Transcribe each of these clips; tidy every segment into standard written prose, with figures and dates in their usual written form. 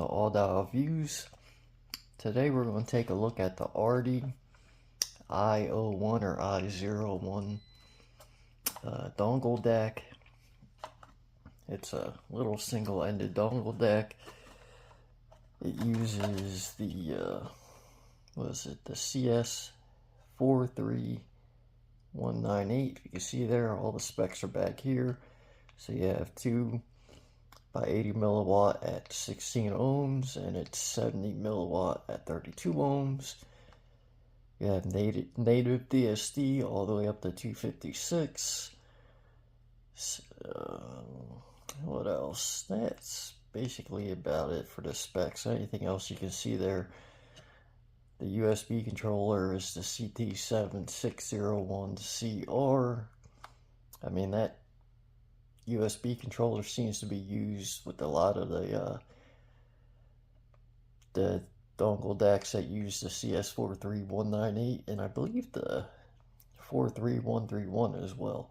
All Views. Today we're going to take a look at the Artti i01 or i01 dongle deck. It's a little single-ended dongle deck. It uses the the CS43198. You can see there, all the specs are back here. So you have 2 by 80 milliwatt at 16 ohms, and it's 70 milliwatt at 32 ohms. You have native DSD all the way up to 256. What else? That's basically about it for the specs. Anything else you can see there? The USB controller is the CT7601CR. I mean, that USB controller seems to be used with a lot of the dongle decks that use the CS43198, and I believe the 43131 as well.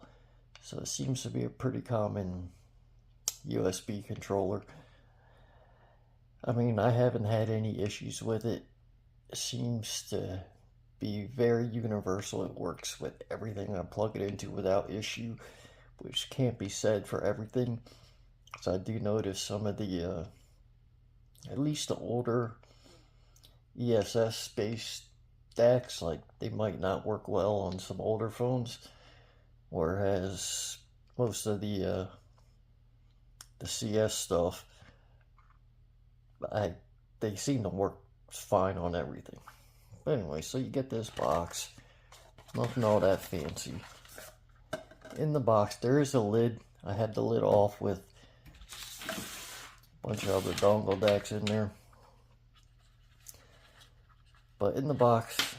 So it seems to be a pretty common USB controller. I mean, I haven't had any issues with it. It seems to be very universal. It works with everything I plug it into without issue, which can't be said for everything. So I do notice some of the, at least the older ESS-based decks, like they might not work well on some older phones, whereas most of the CS stuff, they seem to work fine on everything. But anyway, so you get this box, nothing all that fancy. In the box, there is a lid. I had the lid off with a bunch of other dongle decks in there. But in the box,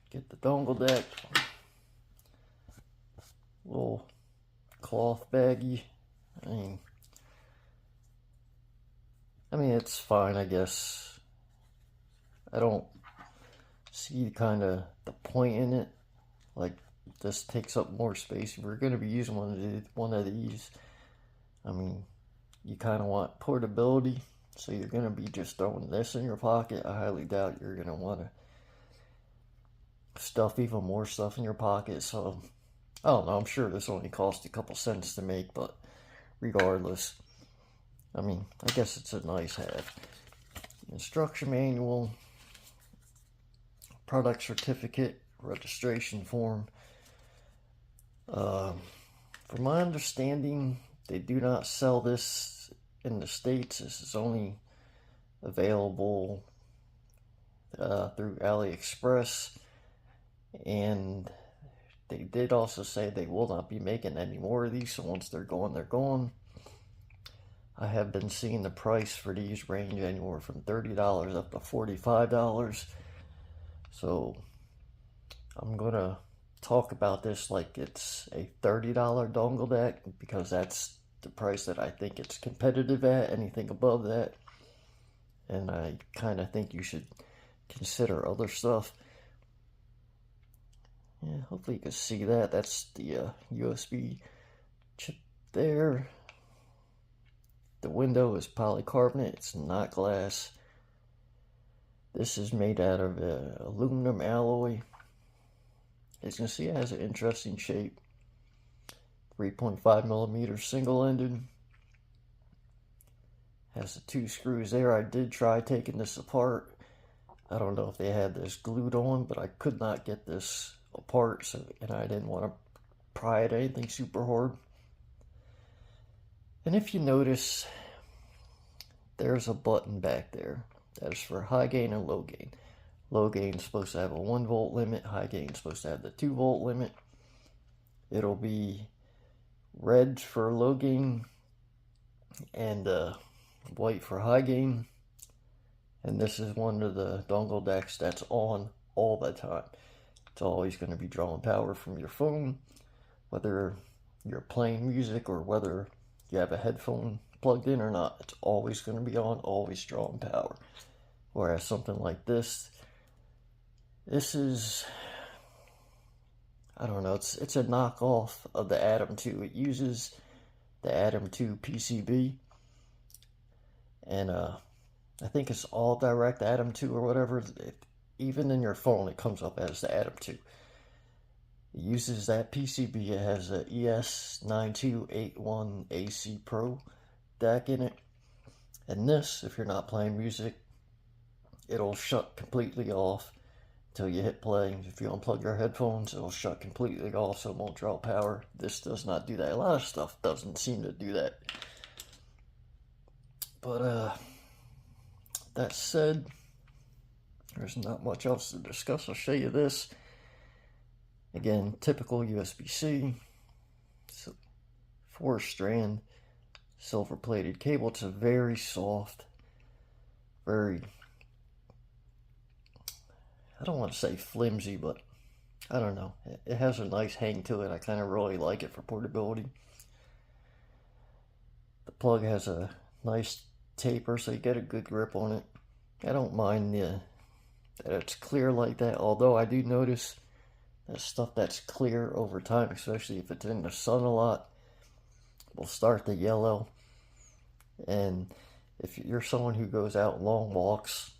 get the dongle deck, little cloth baggie. I mean, it's fine, I guess. I don't see kind of the point in it. Like, this takes up more space. If we're going to be using one of these, I mean, you kind of want portability. So you're going to be just throwing this in your pocket. I highly doubt you're going to want to stuff even more stuff in your pocket. So, I don't know. I'm sure this only cost a couple cents to make, but regardless, I mean, I guess it's a nice have. Instruction manual, product certificate, registration form. From my understanding, they do not sell this in the States. This is only available through AliExpress, and they did also say they will not be making any more of these, so once they're gone, they're gone. I have been seeing the price for these range anywhere from $30 up to $45. So I'm gonna talk about this like it's a $30 dongle deck, because that's the price that I think it's competitive at. Anything above that, and I kind of think you should consider other stuff. Yeah, hopefully you can see that. That's the USB chip there. The window is polycarbonate, it's not glass. This is made out of aluminum alloy. As you can see, it has an interesting shape. 3.5 millimeter single-ended. Has the 2 screws there. I did try taking this apart. I don't know if they had this glued on, but I could not get this apart, and I didn't want to pry at anything super hard. And if you notice, there's a button back there. That is for high gain and low gain. Low gain is supposed to have a 1 volt limit. High gain is supposed to have the 2 volt limit. It'll be red for low gain and white for high gain. And this is one of the dongle decks that's on all the time. It's always going to be drawing power from your phone, whether you're playing music or whether you have a headphone plugged in or not. It's always going to be on, always drawing power. Whereas something like this is, I don't know, it's a knockoff of the Atom 2. It uses the Atom 2 PCB, and I think it's all direct Atom 2 or whatever. Even in your phone, it comes up as the Atom 2. It uses that PCB. It has a ES9281 AC Pro DAC in it. And this, if you're not playing music, it'll shut completely off until you hit play. If you unplug your headphones, it'll shut completely off so it won't draw power. This does not do that. A lot of stuff doesn't seem to do that. But that said, there's not much else to discuss. I'll show you this. Again, typical USB-C. It's a 4-strand silver-plated cable. It's a very soft, very, I don't want to say flimsy, but I don't know. It has a nice hang to it. I kind of really like it for portability. The plug has a nice taper, so you get a good grip on it. I don't mind that it's clear like that, although I do notice that stuff that's clear over time, especially if it's in the sun a lot, will start to yellow. And if you're someone who goes out long walks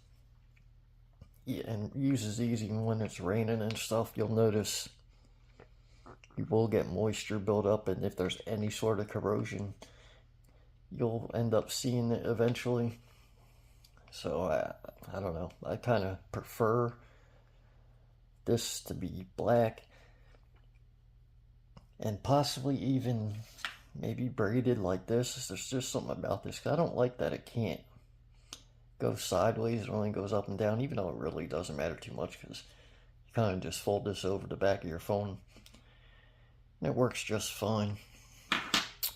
and uses these even when it's raining and stuff, you'll notice you will get moisture build up, and if there's any sort of corrosion, you'll end up seeing it eventually. So I don't know. I kind of prefer this to be black and possibly even maybe braided like this. There's just something about this, because I don't like that it can't go sideways. It only goes up and down, even though it really doesn't matter too much, because you kind of just fold this over the back of your phone and it works just fine.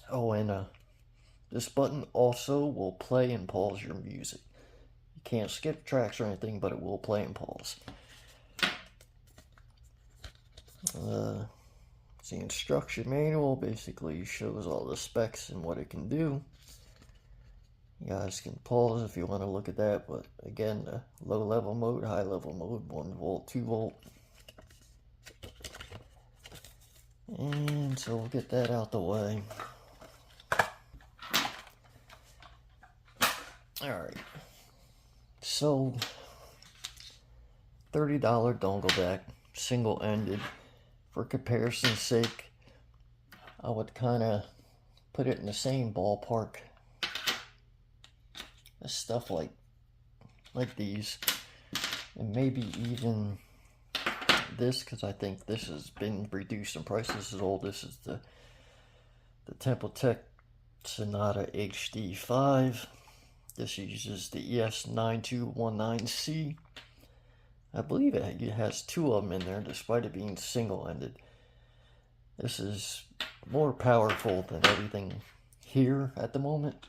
Oh, and this button also will play and pause your music. You can't skip tracks or anything, but it will play and pause. The instruction manual basically shows all the specs and what it can do. You guys can pause if you want to look at that, but again, the low level mode, high level mode, 1 volt, 2 volt. And so we'll get that out the way. Alright, so $30 dongle deck, single-ended. For comparison's sake, I would kind of put it in the same ballpark as stuff like these, and maybe even this, because I think this has been reduced in price. This is old. This is the Tempotech Sonata HD5. This uses the ES9219C. I believe it has 2 of them in there, despite it being single-ended. This is more powerful than everything here at the moment.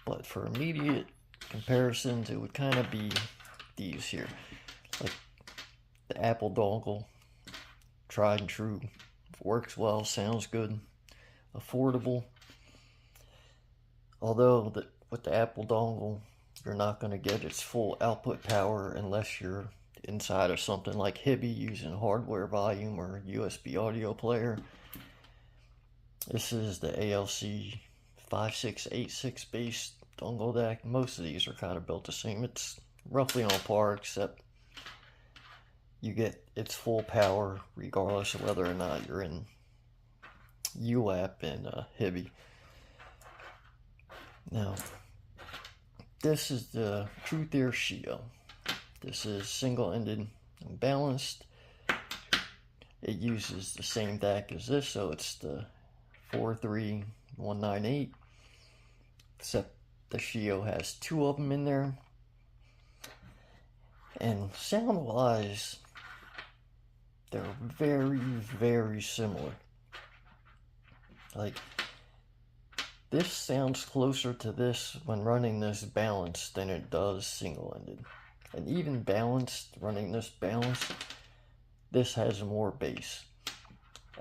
But for immediate comparisons, it would kind of be these here. Like the Apple dongle, tried and true, works well, sounds good, affordable. Although with the Apple dongle, you're not going to get its full output power unless you're inside of something like Hibby using hardware volume or USB audio player. This is the ALC 5686 based dongle deck. Most of these are kind of built the same. It's roughly on par, except you get its full power regardless of whether or not you're in UAP and Hibby. Now, this is the Truth Ear Shio. This is single-ended and balanced. It uses the same DAC as this, so it's the 43198, except the Shio has 2 of them in there. And sound-wise, they're very, very similar. Like, this sounds closer to this when running this balanced than it does single-ended. And even balanced, running this balanced, this has more bass.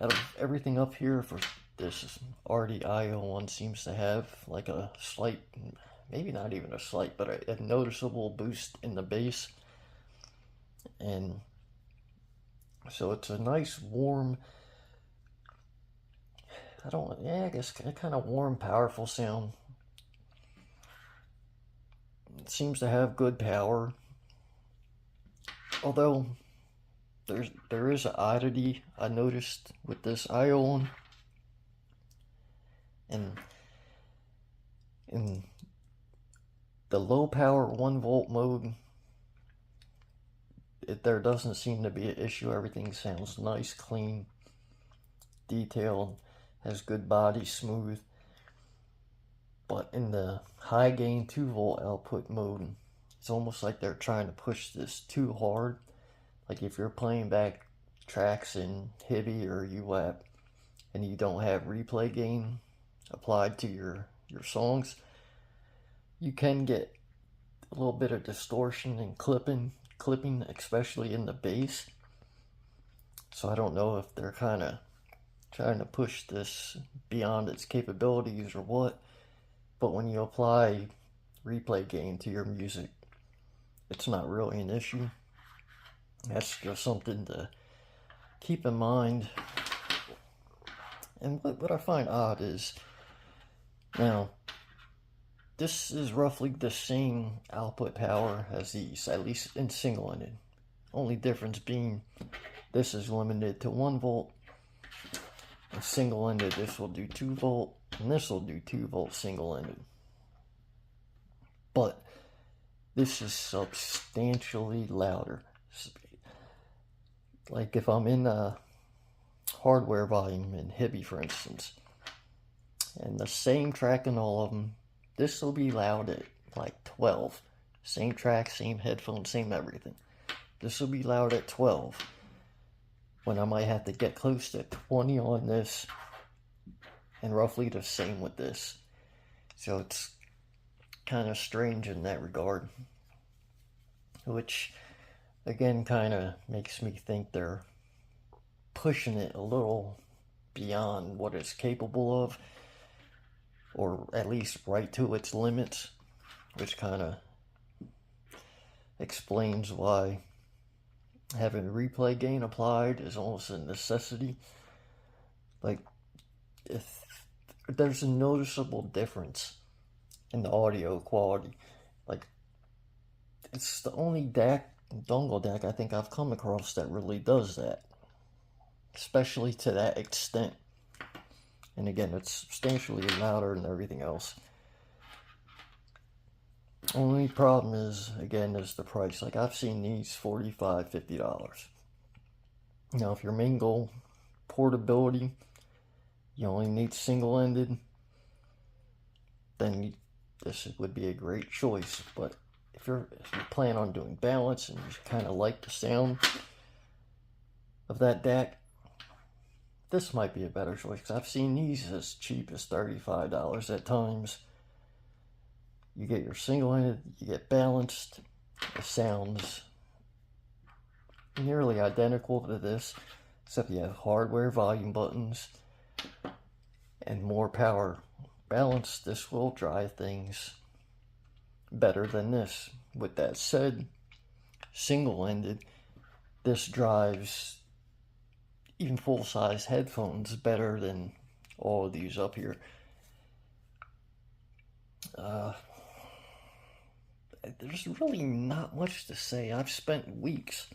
Out of everything up here, for this Artti i01 seems to have like a slight, maybe not even a slight, but a noticeable boost in the bass. And so it's a nice warm, I guess kind of warm, powerful sound. It seems to have good power, although there is an oddity I noticed with this i01. And in the low power 1 volt mode, there doesn't seem to be an issue. Everything sounds nice, clean, detailed, has good body, smooth. But in the high gain 2 volt output mode, it's almost like they're trying to push this too hard. Like if you're playing back tracks in Hibi or UAP and you don't have replay gain applied to your songs, you can get a little bit of distortion and clipping, especially in the bass. So I don't know if they're kind of trying to push this beyond its capabilities or what, but when you apply replay gain to your music, it's not really an issue. That's just something to keep in mind. And what I find odd is, now, this is roughly the same output power as these, at least in single-ended. Only difference being this is limited to 1 volt. And single-ended, this will do 2 volt, and this will do 2 volt single-ended. But this is substantially louder. Like if I'm in hardware volume in Hibi, for instance, and the same track in all of them, this will be loud at like 12. Same track, same headphones, same everything. This will be loud at 12, when I might have to get close to 20 on this, and roughly the same with this. So it's kind of strange in that regard, which again kind of makes me think they're pushing it a little beyond what it's capable of, or at least right to its limits, which kind of explains why having replay gain applied is almost a necessity. Like, if there's a noticeable difference in the audio quality, like, it's the only dongle DAC I think I've come across that really does that, especially to that extent. And again, it's substantially louder than everything else. Only problem is, again, is the price. Like, I've seen these $45, $50. Now, if your main goal, portability, you only need single-ended, then this would be a great choice. But if you plan on doing balance and you kind of like the sound of that DAC, this might be a better choice, because I've seen these as cheap as $35 at times. You get your single-ended, you get balanced. It sounds nearly identical to this, except you have hardware volume buttons and more power. Balanced, this will drive things better than this. With that said, single-ended, this drives even full-size headphones better than all of these up here. There's really not much to say. I've spent weeks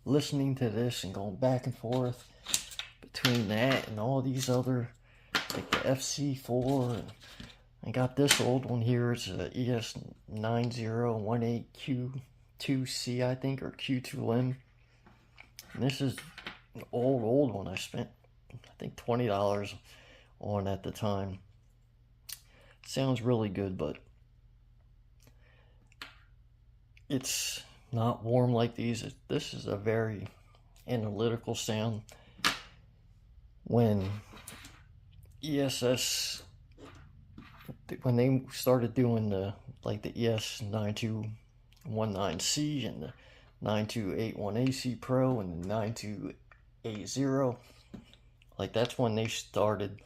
listening to this and going back and forth between that and all these other, like the FC4, and I got this old one here. It's a ES9018Q2C, I think, or Q2M. And this is an old one I spent, I think, $20 on at the time. Sounds really good, but it's not warm like these. This is a very analytical sound. When ESS, when they started doing the ES9219C and the 9281AC Pro and the 9280, like, that's when they started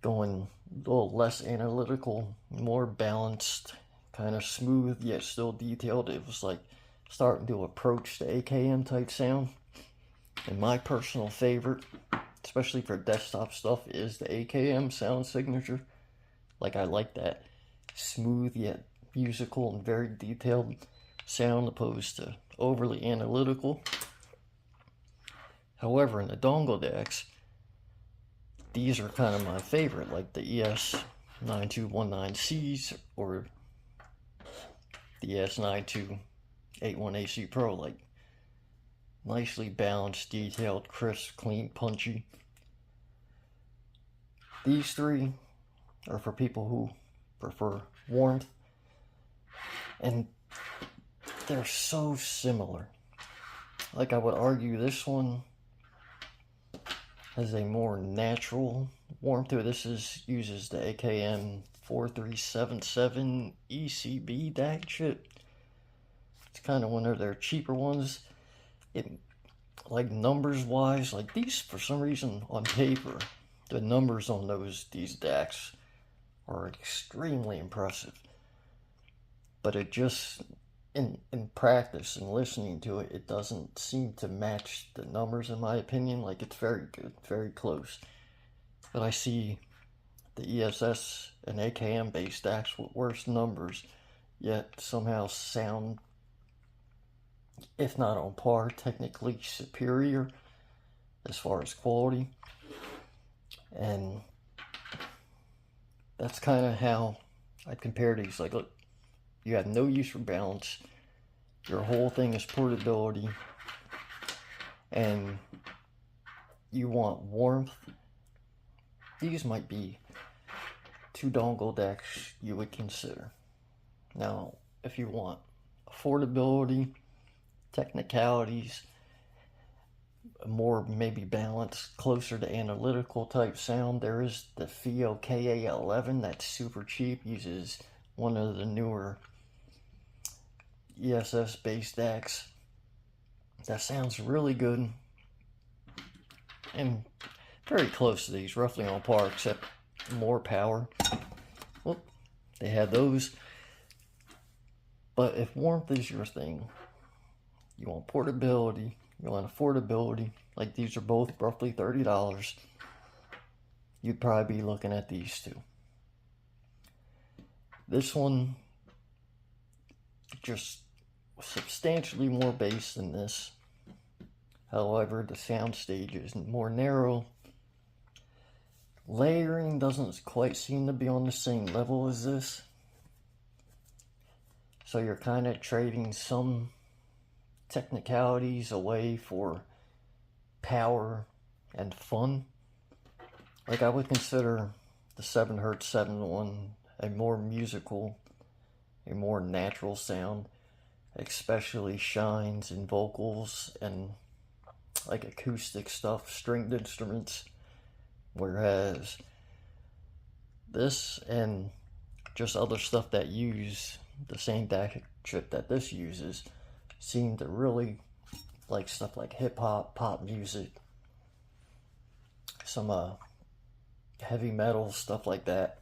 going a little less analytical, more balanced, kind of smooth yet still detailed. It was like starting to approach the AKM type sound. And my personal favorite, especially for desktop stuff, is the AKM sound signature. Like, I like that smooth yet musical and very detailed sound opposed to overly analytical. However, in the dongle decks, these are kind of my favorite, like the ES9219Cs or the ES9281AC Pro, like nicely balanced, detailed, crisp, clean, punchy. These three are for people who prefer warmth, and they're so similar. Like, I would argue this one has a more natural warmth to it. This uses the AKM 4377 ECB DAC chip. It's kind of one of their cheaper ones. Like, numbers wise, like these, for some reason on paper, the numbers on these DACs are extremely impressive. But it just, in practice and listening to it, it doesn't seem to match the numbers, in my opinion. Like, it's very good, very close. But I see the ESS and AKM based DACs with worse numbers, yet somehow sound, if not on par, technically superior as far as quality. And that's kind of how I'd compare these. Like, look, you have no use for balance, your whole thing is portability, and you want warmth. These might be two dongle decks you would consider. Now, if you want affordability, technicalities, more maybe balanced, closer to analytical type sound, there is the FIO KA11 that's super cheap, uses one of the newer ESS based DACs. That sounds really good and very close to these, roughly on par, except more power. Well, they had those. But if warmth is your thing, you want portability, you want affordability, like these are both roughly $30, you'd probably be looking at these two. This one, just substantially more bass than this. However, the sound stage is more narrow. Layering doesn't quite seem to be on the same level as this. So you're kind of trading some technicalities away for power and fun. Like, I would consider the 7Hz 7.1 a more musical, a more natural sound, especially shines in vocals and like acoustic stuff, stringed instruments, whereas this and just other stuff that use the same DAC chip that this uses seem to really like stuff like hip-hop, pop music, some heavy metal, stuff like that.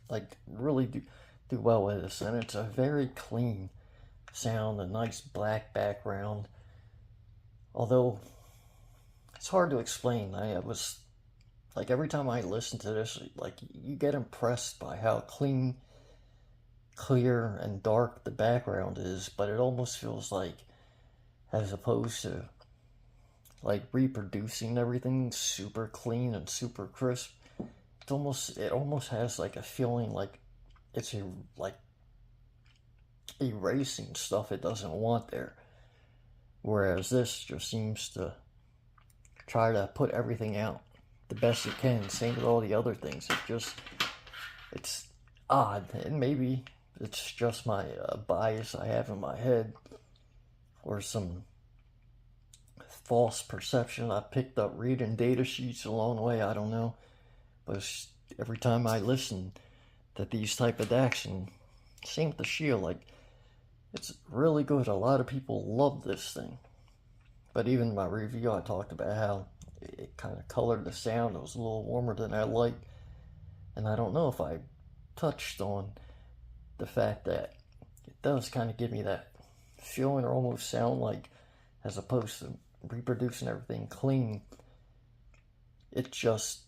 Like, really do well with this, and it's a very clean sound, a nice black background. Although it's hard to explain. I was like, every time I listen to this, like, you get impressed by how clean, clear, and dark the background is, but it almost feels like, as opposed to like reproducing everything super clean and super crisp, it almost has like a feeling like it's like erasing stuff it doesn't want there. Whereas this just seems to try to put everything out the best it can. Same with all the other things. It's odd, and maybe it's just my bias I have in my head, or some false perception I picked up reading data sheets along the way. I don't know, but every time I listen to these type of DACs, and same with the Shield, like, it's really good. A lot of people love this thing. But even in my review, I talked about how it kind of colored the sound. It was a little warmer than I liked. And I don't know if I touched on the fact that it does kind of give me that feeling, or almost sound like, as opposed to reproducing everything clean, it just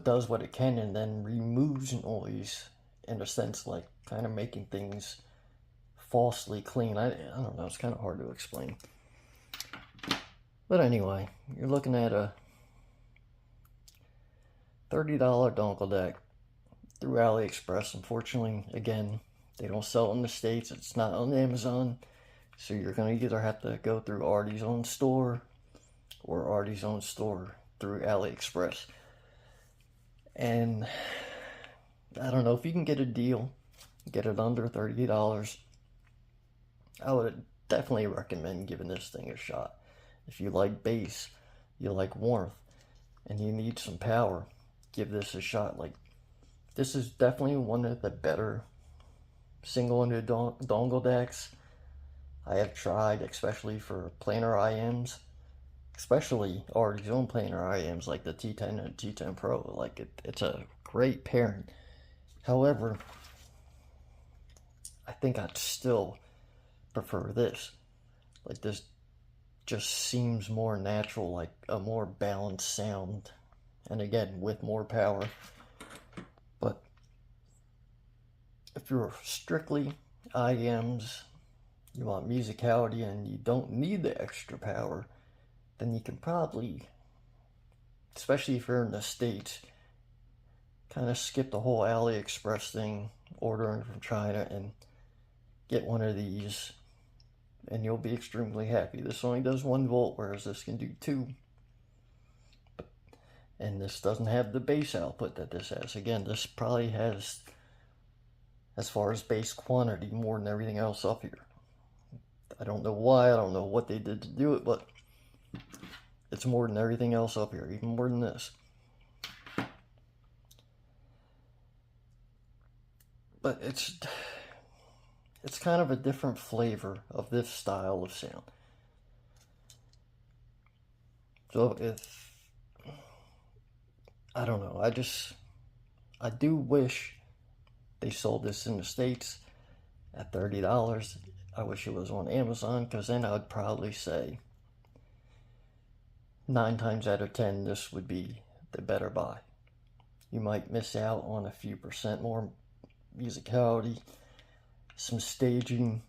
does what it can and then removes noise, in a sense, like kind of making things falsely clean. I don't know, it's kind of hard to explain. But anyway, you're looking at a $30 dongle deck through AliExpress. Unfortunately, again, they don't sell it in the States. It's not on Amazon. So you're going to either have to go through Artti's own store or Artti's own store through AliExpress. And I don't know if you can get a deal, get it under $30. I would definitely recommend giving this thing a shot. If you like bass, you like warmth, and you need some power, give this a shot. Like, this is definitely one of the better single-ended dongle decks I have tried, especially for planar IMs, especially Artti's own planar IMs like the T10 and T10 Pro. Like, it's a great pairing. However, I think I'd still prefer this. Like, this just seems more natural, like a more balanced sound, and again with more power. But if you're strictly IMs, you want musicality and you don't need the extra power, then you can probably, especially if you're in the States, kind of skip the whole AliExpress thing, ordering from China, and get one of these, and you'll be extremely happy. This only does 1 volt, whereas this can do 2. And this doesn't have the bass output that this has. Again, this probably has, as far as bass quantity, more than everything else up here. I don't know why, I don't know what they did to do it, but it's more than everything else up here, even more than this. But it's kind of a different flavor of this style of sound. So I don't know, I do wish they sold this in the States at $30. I wish it was on Amazon, because then I would probably say 9 times out of 10 this would be the better buy. You might miss out on a few percent more musicality, some staging.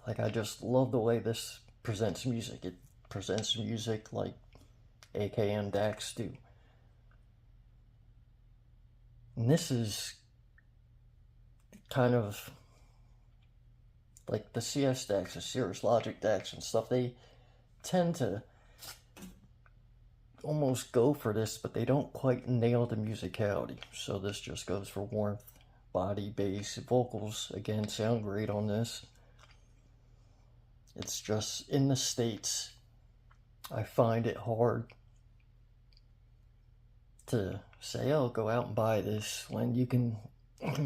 Like, I just love the way this presents music. It presents music like AKM DACs do. And this is kind of like the CS DACs, the Cirrus Logic DACs and stuff. They tend to almost go for this, but they don't quite nail the musicality. So this just goes for warmth, body, bass, vocals. Again, sound great on this. It's just, in the States, I find it hard to say, oh, go out and buy this, when you can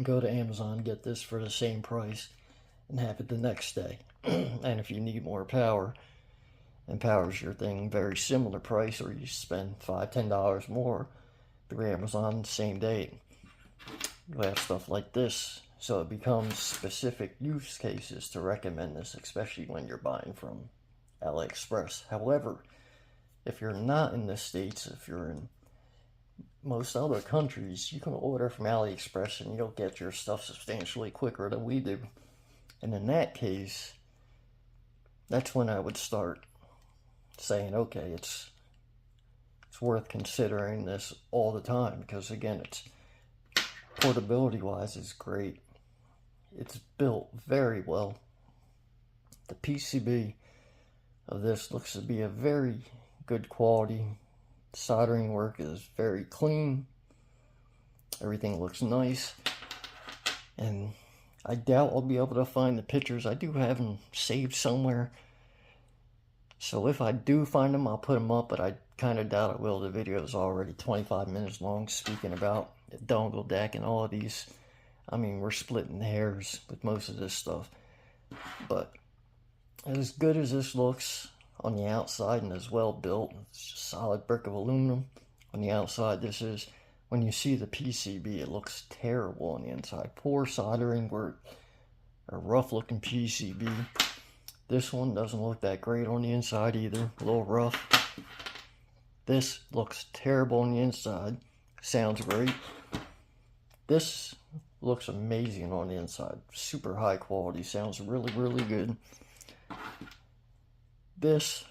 go to Amazon, get this for the same price, and have it the next day. And if you need more power, and power's your thing, very similar price, or you spend $5, $10 more through Amazon the same day, you have stuff like this. So it becomes specific use cases to recommend this, especially when you're buying from AliExpress. However, if you're not in the States, if you're in most other countries, you can order from AliExpress and you'll get your stuff substantially quicker than we do. And in that case, that's when I would start saying, okay, it's worth considering this all the time, because again, it's portability wise is great. It's built very well. The PCB of this looks to be a very good quality. Soldering work is very clean. Everything looks nice. And I doubt I'll be able to find the pictures. I do have them saved somewhere. So if I do find them, I'll put them up, but I kind of doubt I will. The video is already 25 minutes long, speaking about the dongle deck and all of these. I mean, we're splitting hairs with most of this stuff. But as good as this looks on the outside and as well built, it's just solid brick of aluminum. On the outside, this is, when you see the PCB, it looks terrible on the inside. Poor soldering work, a rough looking PCB. This one doesn't look that great on the inside either, a little rough. This looks terrible on the inside, sounds great. This looks amazing on the inside. Super high quality, sounds really, really good. This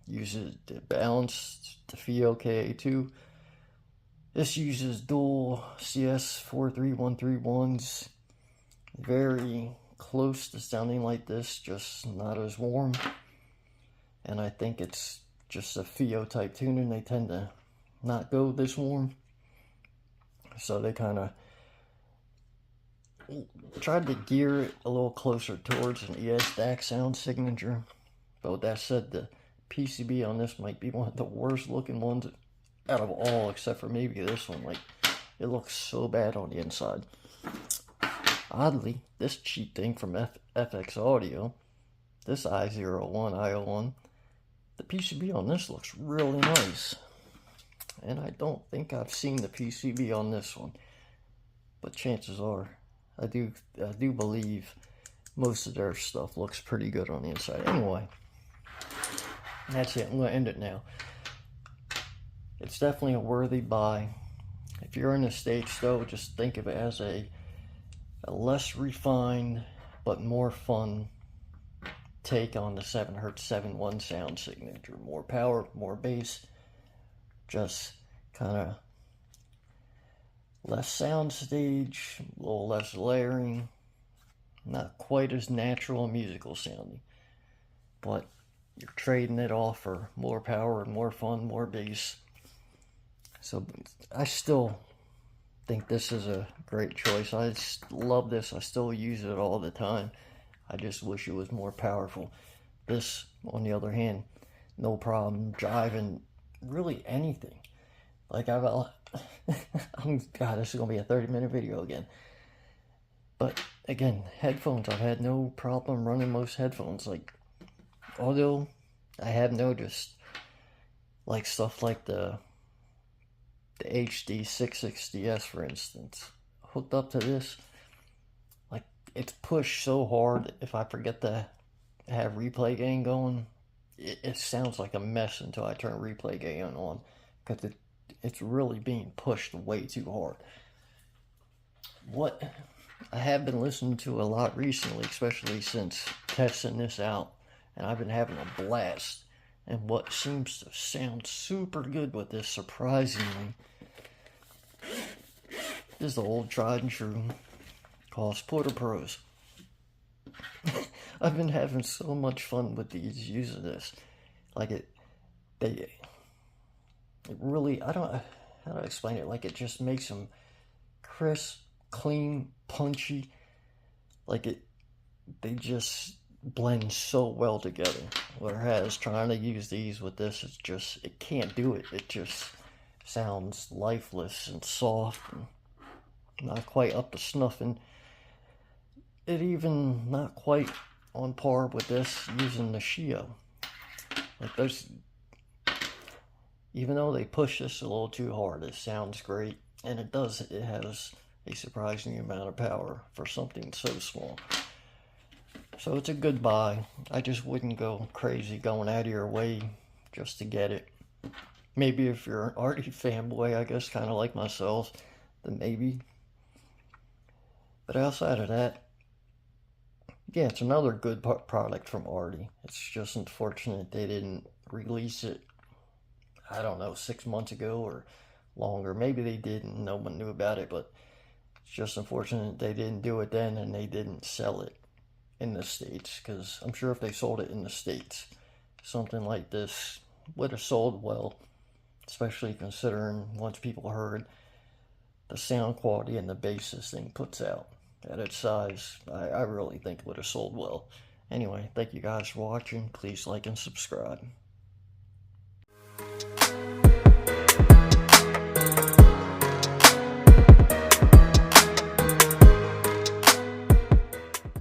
uses the balance, the FIO KA2. This uses dual CS43131s. Very close to sounding like this, just not as warm. And I think it's just a FIO type tuning. They tend to not go this warm. So they kind of tried to gear it a little closer towards an ES DAC sound signature. But with that said, the PCB on this might be one of the worst looking ones out of all, except for maybe this one. Like, it looks so bad on the inside. Oddly, this cheap thing from FX Audio, this i01, the PCB on this looks really nice. And I don't think I've seen the PCB on this one, but chances are, I do believe most of their stuff looks pretty good on the inside. Anyway, that's it. I'm going to end it now. It's definitely a worthy buy. If you're in the States, though, just think of it as a less refined but more fun take on the 7Hz 7.1 sound signature. More power, more bass, just kind of less soundstage, a little less layering, not quite as natural and musical sounding, but you're trading it off for more power, more fun, more bass. So I still think this is a great choice. I love this. I still use it all the time. I just wish it was more powerful. This, on the other hand, no problem driving really anything. Like God, this is gonna be a 30-minute video again. But again, headphones, I've had no problem running most headphones. Like, although I have noticed, like stuff like the HD 660S, for instance, hooked up to this, like, it's pushed so hard. If I forget to have replay gain going, it sounds like a mess until I turn replay gain on, because it's really being pushed way too hard. What I have been listening to a lot recently, especially since testing this out, and I've been having a blast, and what seems to sound super good with this, surprisingly, is the old tried and true Cost Porter Pros. I've been having so much fun with these, using this. Like, it really, I don't know how to explain it. Like, it just makes them crisp, clean, punchy. Like, they just blend so well together. Whereas trying to use these with this, it can't do it. It just sounds lifeless and soft and not quite up to snuff. And it even not quite on par with this using the Shio. Like, even though they push this a little too hard, it sounds great, and it has a surprising amount of power for something so small. So it's a good buy. I just wouldn't go crazy going out of your way just to get it. Maybe if you're an Artti fanboy, I guess, kind of like myself, then maybe. But outside of that, yeah, it's another good product from Artti. It's just unfortunate they didn't release it, I don't know, 6 months ago or longer. Maybe they did and no one knew about it, but it's just unfortunate they didn't do it then and they didn't sell it in the States, because I'm sure if they sold it in the States, something like this would have sold well, especially considering once people heard the sound quality and the bass this thing puts out at its size, I really think it would have sold well. Anyway, thank you guys for watching. Please like and subscribe.